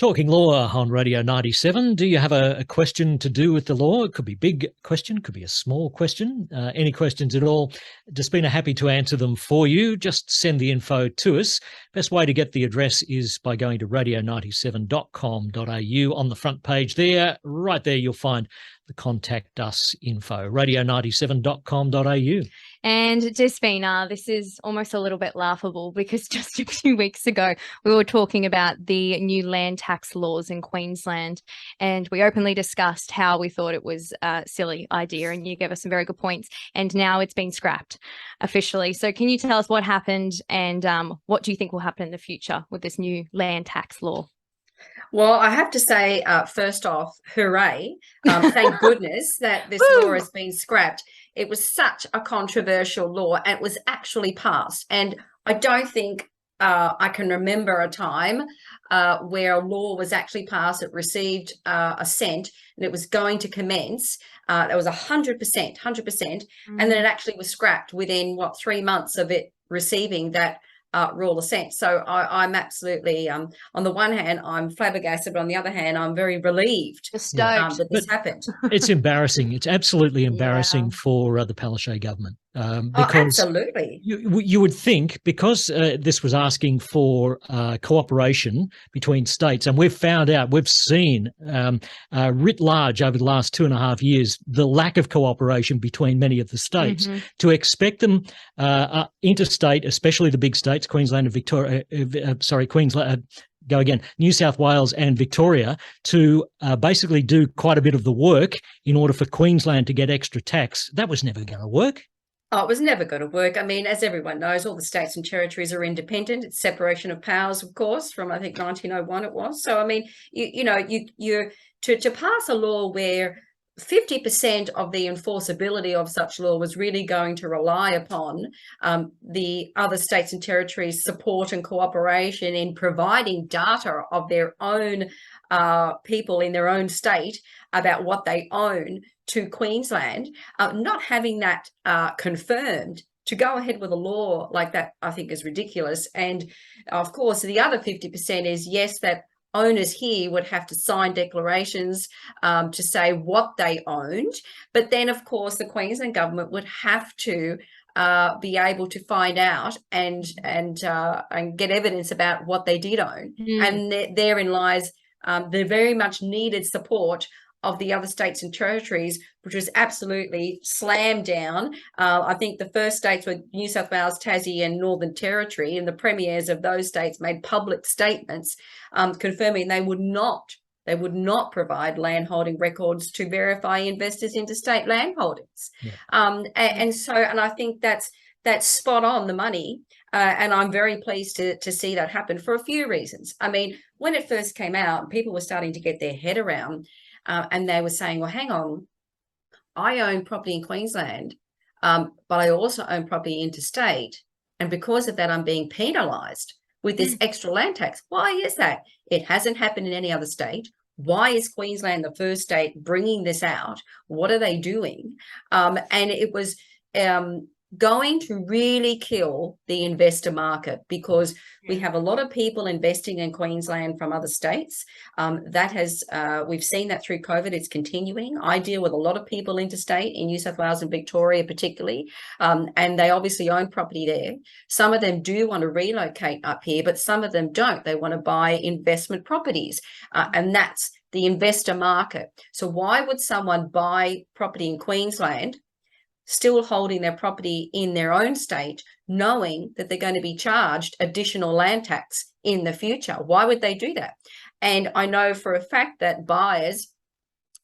Talking law on Radio 97. Do you have a question to do with the law? It could be a big question, could be a small question. Any questions at all? Despina, happy to answer them for you. Just send the info to us. Best way to get the address is by going to radio97.com.au. On the front page there, right there, you'll find the contact us info, radio97.com.au. And Despina, this is almost a little bit laughable because just a few weeks ago we were talking about the new land tax laws in Queensland, and we openly discussed how we thought it was a silly idea, and you gave us some very good points, and now it's been scrapped officially. So can you tell us what happened and what do you think will happen in the future with this new land tax law? Well, I have to say, first off, hooray. Thank goodness that this law has been scrapped. It was such a controversial law and it was actually passed. And I don't think I can remember a time where a law was actually passed, it received assent, and it was going to commence. That was 100%, and then it actually was scrapped within, 3 months of it receiving that royal assent. So I'm absolutely, on the one hand, I'm flabbergasted, but on the other hand, I'm very relieved that this happened. It's embarrassing. It's absolutely embarrassing for the Palaszczuk government. Because absolutely. You would think, because this was asking for cooperation between states, and we've seen writ large over the last 2.5 years, the lack of cooperation between many of the states, to expect them interstate, especially the big states, Queensland and Victoria, New South Wales and Victoria, to basically do quite a bit of the work in order for Queensland to get extra tax. That was never going to work. Oh, it was never going to work. I mean, as everyone knows, all the states and territories are independent. It's separation of powers, of course, from I think 1901 it was. So, I mean, to pass a law where 50% of the enforceability of such law was really going to rely upon the other states and territories' support and cooperation in providing data of their own people in their own state about what they own to Queensland, not having that confirmed, to go ahead with a law like that, I think is ridiculous. And of course, the other 50% is, yes, that owners here would have to sign declarations to say what they owned. But then, of course, the Queensland government would have to be able to find out and get evidence about what they did own. And therein lies the very much needed support of the other states and territories, which was absolutely slammed down. I think the first states were New South Wales, Tassie and Northern Territory, and the premiers of those states made public statements confirming they would not provide landholding records to verify investors' interstate land holdings. And I think that's spot on the money. And I'm very pleased to see that happen for a few reasons. I mean, when it first came out, people were starting to get their head around and they were saying, well, hang on, I own property in Queensland, but I also own property interstate. And because of that, I'm being penalised with this extra land tax. Why is that? It hasn't happened in any other state. Why is Queensland the first state bringing this out? What are they doing? And it was going to really kill the investor market, because we have a lot of people investing in Queensland from other states. We've seen that through COVID. It's continuing. I deal with a lot of people interstate in New South Wales and Victoria particularly, and they obviously own property there. Some of them do want to relocate up here, but some of them don't. They want to buy investment properties, and that's the investor market. So why would someone buy property in Queensland still holding their property in their own state, knowing that they're going to be charged additional land tax in the future? Why would they do that? And I know for a fact that buyers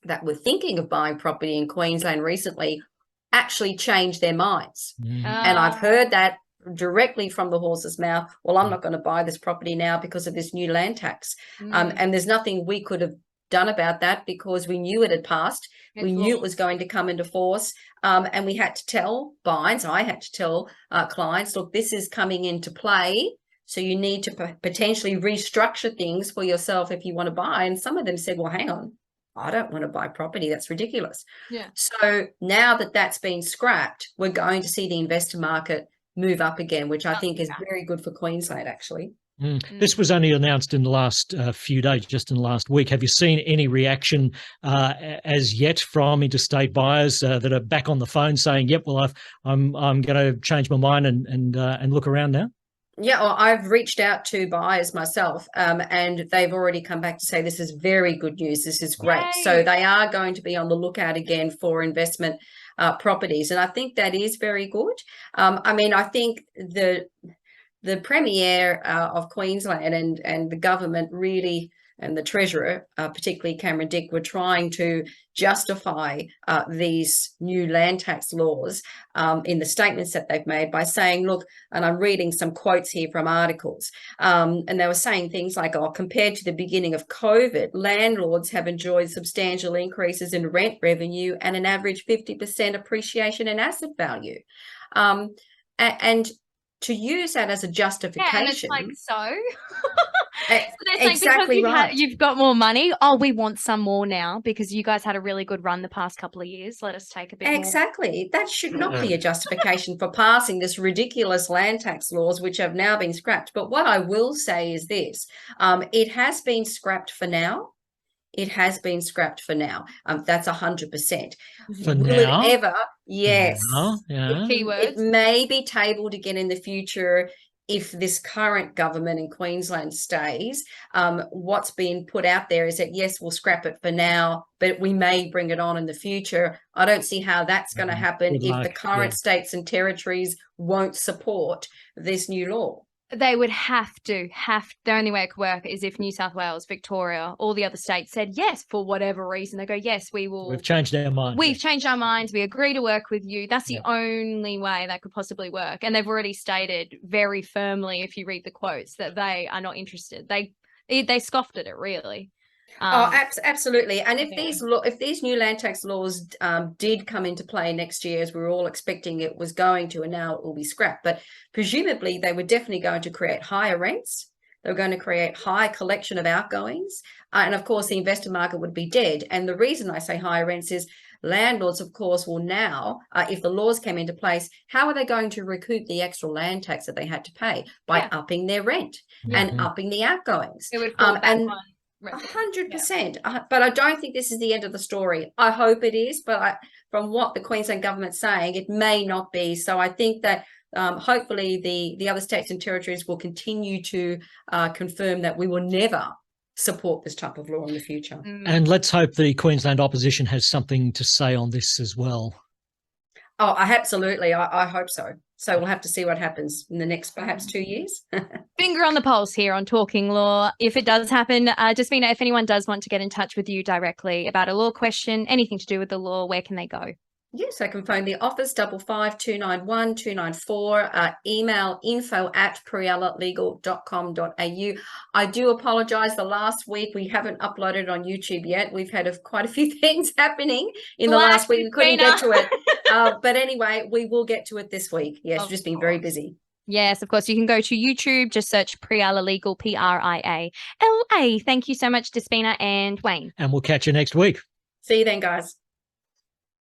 that were thinking of buying property in Queensland recently actually changed their minds. And I've heard that directly from the horse's mouth. Well, I'm not going to buy this property now because of this new land tax. And there's nothing we could have done about that, because we knew it had passed. We knew it was going to come into force, and we had to tell buyers, I had to tell clients, look, this is coming into play, so you need to potentially restructure things for yourself if you want to buy. And some of them said, well, hang on, I don't want to buy property. That's ridiculous. So now that that's been scrapped, we're going to see the investor market move up again, which I think is very good for Queensland, actually. This was only announced in the last few days, just in the last week. Have you seen any reaction as yet from interstate buyers that are back on the phone saying, "Yep, well, I'm going to change my mind and look around now"? Yeah, well, I've reached out to buyers myself, and they've already come back to say this is very good news. This is great. Yay. So they are going to be on the lookout again for investment properties, and I think that is very good. I mean, I think the Premier of Queensland and the government really, and the Treasurer, particularly Cameron Dick, were trying to justify these new land tax laws in the statements that they've made by saying, look, and I'm reading some quotes here from articles, and they were saying things like, oh, compared to the beginning of COVID, landlords have enjoyed substantial increases in rent revenue and an average 50% appreciation in asset value. And to use that as a justification. Yeah, and it's like, so? Exactly right. You've got more money. Oh, we want some more now because you guys had a really good run the past couple of years. Let us take a bit more. Exactly. That should not be a justification for passing this ridiculous land tax laws, which have now been scrapped. But what I will say is this, it has been scrapped for now. It has been scrapped for now. That's 100%. For Will now? it ever? Yes. Yeah. Keywords. It may be tabled again in the future if this current government in Queensland stays. What's being put out there is that, yes, we'll scrap it for now, but we may bring it on in the future. I don't see how that's going to happen if the current states and territories won't support this new law. They would have to. The only way it could work is if New South Wales, Victoria, all the other states said yes for whatever reason. They go, yes, we will. We've changed our mind. We've changed our minds. We agree to work with you. That's the only way that could possibly work. And they've already stated very firmly, if you read the quotes, that they are not interested. They scoffed at it, really. Absolutely. And if these new land tax laws did come into play next year, as we were all expecting it was going to, and now it will be scrapped, but presumably they were definitely going to create higher rents. They were going to create high collection of outgoings. And of course, the investor market would be dead. And the reason I say higher rents is landlords, of course, will now, if the laws came into place, how are they going to recoup the extra land tax that they had to pay? By upping their rent and upping the outgoings. It would fall back on 100%. But I don't think this is the end of the story. I hope it is, but from what the Queensland government's saying, it may not be. So I think that hopefully the other states and territories will continue to confirm that we will never support this type of law in the future. And let's hope the Queensland opposition has something to say on this as well. Oh, absolutely. I hope so. So we'll have to see what happens in the next perhaps 2 years. Finger on the pulse here on Talking Law. If it does happen, Despina, if anyone does want to get in touch with you directly about a law question, anything to do with the law, where can they go? Yes, I can phone the office 55 291 294, email info@prialalegal.com.au. I do apologise. The last week we haven't uploaded on YouTube yet. We've had quite a few things happening in the last week. We couldn't get to it. But anyway, we will get to it this week. Yes, just been very busy. Yes, of course. You can go to YouTube, just search Priala Legal, Priala. Thank you so much, Despina and Wayne. And we'll catch you next week. See you then, guys.